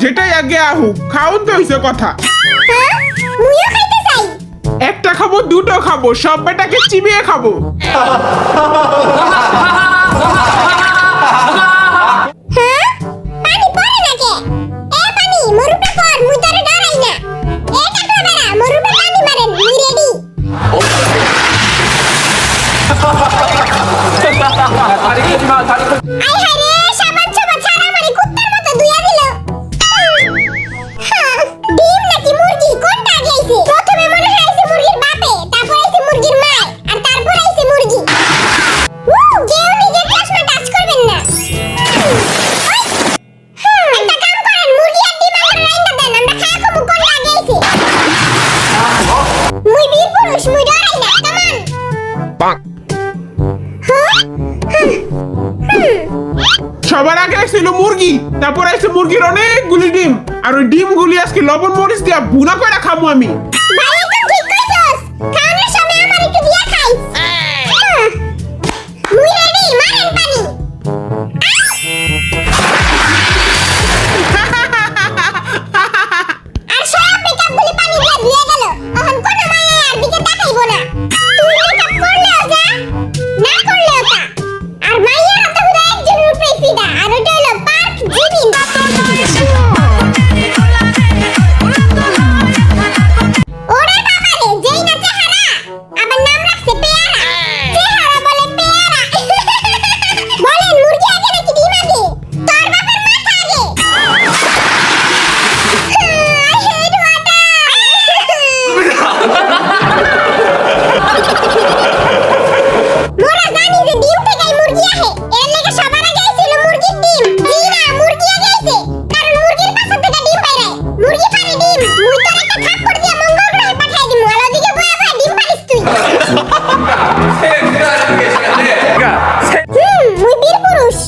যেটাই আগে আহুক, খাওন তো হইছে কথা। হ্যাঁ মুইও খাইতে চাই। একটা খাবো, দুটো খাবো, সব বেটাকে চিবিয়ে খাবো। হ্যাঁ পানি পড়ে নাকি? এ পানি মরুটা পর, মুই তোরে ডরাই না। এ টাকলা বেড়া মরুটা পানি মারেন, মুই রেডি। আই হায় রে, সাবান সাবান ছাড়া মারি কুত্তার মতো দুইয়া দিল। হ্যাঁ, ডিম নাকি মুরগি কোনটা আগে আইছে? প্রথমে মনে হয় আইছে মুরগির বাপে, তারপর আইছে মুরগির মা, আর তারপর আইছে মুরগি। কেউ নিজের চশমা টাচ করবেন না। একটা কাম করেন, মুরগি আর ডিম আমার রাইন্দা দেন, আমরা খায়া খাবো কোনটা আগে আইছে। মুই বীর পুরুষ, মুই ডরাই না, কামান। সবার আগে ছিল মুরগি, তারপর আছে মুরগির অনেকগুলি ডিম, আর ওই ডিমগুলি আজকে লবণ মরিচ দিয়া ভুনা করে খাবো আমি। ভাই একদম ঠিক কইছস, খাওয়ানোর সময় আমার একটু দিয়া খাইস। মুই রেডি, মারেন পানি। আর সব মেকআপগুলি পানি দিয়ে ধুয়ে গেল, এখন কোনো মায়া আর দিকে তাকাইবো না। তুই মেকআপ করলেও যা, না করলেও তা। আর মাইয়ার হাতে হুদা একজনের উপরে ফিদা, আর ওটা হলো পার্ক জিবিন। ওরে বাবারে, যেই না চেহারা, আবার নাম রাখছে পেয়ারা। চেহারা বলে পেয়ারা। বলেন মুরগি আগে নাকি ডিম আগে? তোর বাবার মাথা আগে। I hate water. মোরা জানি যে ডিম থেকেই মুরগি আহে, এর লেগে সবার আগে আইছিল মুরগির ডিম। জি না, মুরগি আগে আইছে, কারণ মুরগির পাছা থেকে ডিম বাইরে। মুরগি পারে ডিম, মুই তোর একটা থাপ্পড় দিয়ে মঙ্গল গ্রহে পাঠাই দিমু, আর ওদিকে বয়া বয়া ডিম পারিস তুই। মুই বীর পুরুষ।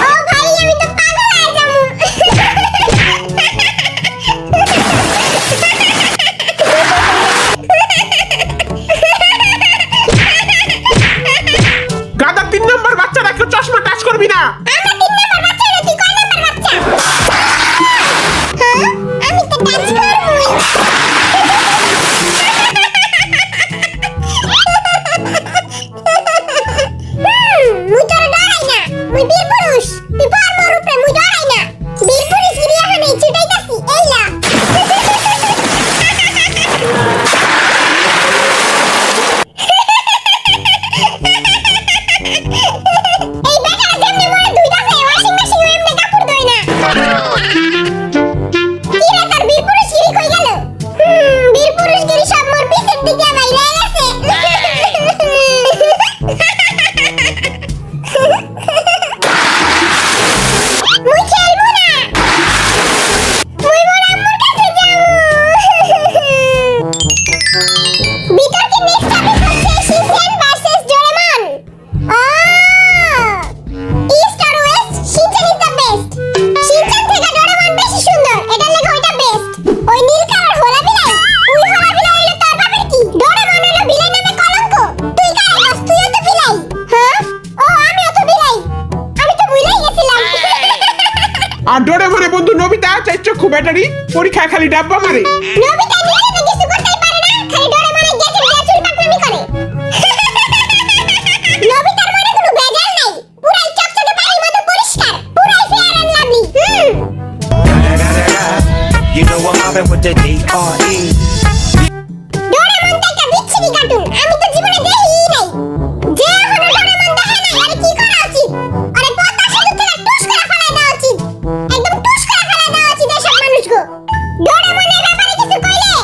ও ভাই, আমি তো পাগল হয়ে যামু। গাদা 3 নম্বর বাচ্চারা কেউ চশমা টাচ করবি না। আমরা 3 নাম্বার বাচ্চা না, তুই কয় নাম্বার বাচ্চা? হ্যাঁ, আমি তো টাচ করবই। মুই তোরে ডরাই না, মুই বীর পুরুষ। তুই পর মোর উপরে, মুই ডরাই না। বীর পুরুষ গিরি এখন এই ছুটাইতাছি, এই লা। এই বেটারা যেমনে মরে ধুইতাছে, ওয়াশিং মেশিন এমনি কাপড় ধোয় না। কি রে, তোর বীর পুরুষ গিরি কই গেল? বীর পুরুষ গিরি সব মোর পিছের দিকে বাইরে গেছে। মুই খেলবো না, মুই মোর আম্মুর কাছে যাবো। বিতর্কের নেক্সট টপিক হচ্ছে শিনচ্যান ভার্সেস ডোরেমন। ইস্ট আর west, Shinchan is the best. Shinchan থেকে ডোরেমন বেশি সুন্দর, এটার লেগে ওইটা বেস্ট। ওই নীল কালার হোলা বিলাই, ওই হোলা বিলাই হইলো তোর বাপের কি? ডোরেমন হইলো বিলাই নামে কলঙ্ক। তুই কারে বস? তুইও তো বিলাই। হ্যাঁ, ও আমিও তো বিলাই, আমি তো ভুলেই গেছিলাম। আর ডোরেমনের বন্ধু নবিতা 4 চক্ষু ব্যাটারি, পরীক্ষায় খালি ডাব্বা মারে। নবিতা নিজে কিছু করতেই পারে না, খালি ডোরেমনের গেছে দিয়ে চুল পাকনামি করে। নবিতার মনে কোনো ভেজাল নাই, পুরাই চকচকে পানির মতো পরিষ্কার, পুরাই fair and lovely. You know I'm mobbing with the D.R.E. Doraemon তো একটা বিচ্ছিরি কার্টুন, আমি তো জীবনে দেখিই নাই। যে এখনো ডোরেমন দেখে নাই, আরে কি করা উচিত? আরে পদ্মা সেতু থেকে টুস করে ফেলাই দেওয়া উচিত, একদম টুস করে ফেলাই দেওয়া উচিত এসব মানুষকে। ডোরেমনের ব্যাপারে কিছু কইলে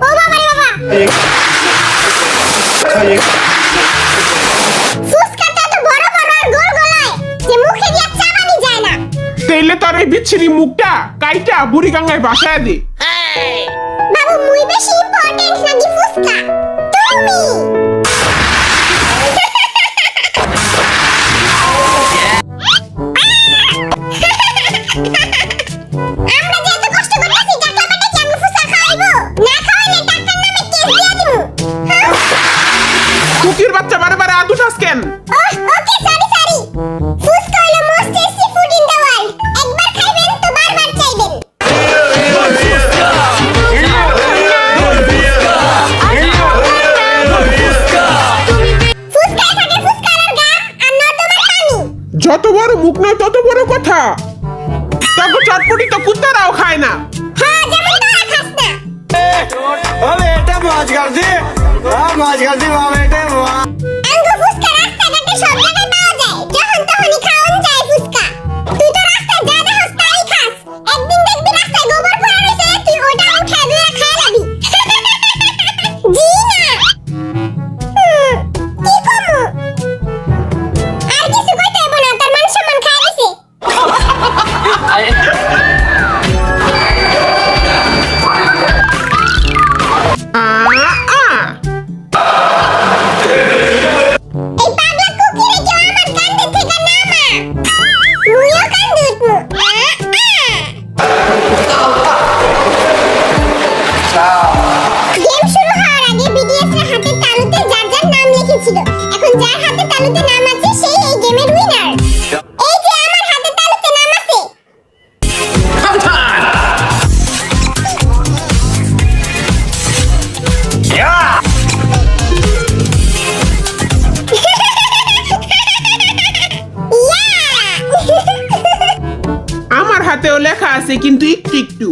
ও বাবা রে বাবা, ফুসকাটা তো বড় বড় আর গোল গোলায় যে মুখে দিয়ে চাবানি যায় না। তাইলে তোর এই বিচ্ছিরি মুখটা কাইটা বুড়ি গঙ্গায় বাসায় দে। বাবু মুই বেশি ইম্পর্টেন্ট নাকি ফুসকা? তুমি আমরা যে এত কষ্ট করতেছি টাকা পেটে কি আমি ফুসকা খাওয়াইবো? না খাওয়াইলে টাকার নামে কেস দিয়ে দিমু। কুকির বাচ্চা বারে বারে আদু ঠাস কেন? ওকে সরি সরি। ফুসকা হলো most tasty food in the world. একবার খাইবেন তো বারবার চাইবেন। ফুসকায় থাকে ফুসকার গাম আর নর্দমার পানি। যত বড় মুখ নয় তত বড় কথা। তাকে চটপটি তো কুত্তারাও খায় না। হ্যাঁ যেমন তোরা খাস না। ও বেটা মौज कर दी मौज कर दी वाह बेटे वाह আঙ্গু ফুসকা রাস্তাঘাটে সব জায়গায় পাওয়া যায়। যখন তখনই খাওয়ান যায় ফুসকা। তুই তো রাস্তায় যা দেখাস তাই খাস। একদিন দেখবি রাস্তায় গোবর পড়ে রয়েছে, তুই ওটা উঠে ধুয়ে খেয়ে লাবি। জি না। কি কমু? আর কিছু কইতে হইব না, তার মান সম্মান খায় রইছে। এই পাগলা কুকিরে কেউ আমার কান্দে থেকে নামা। মুইও কান্দে উঠমু। গেম শুরু হওয়ার আগে বিডিএস এর হাতের তালুতে যার যার নাম লিখেছিল। এখন যার হাতের তালুতে নাম আছে সেই এই গেমের উইনার। এই যে আমার হাতের তালুতে নাম আছে। আমার হাতেও লেখা আছে কিন্তু একটু একটু।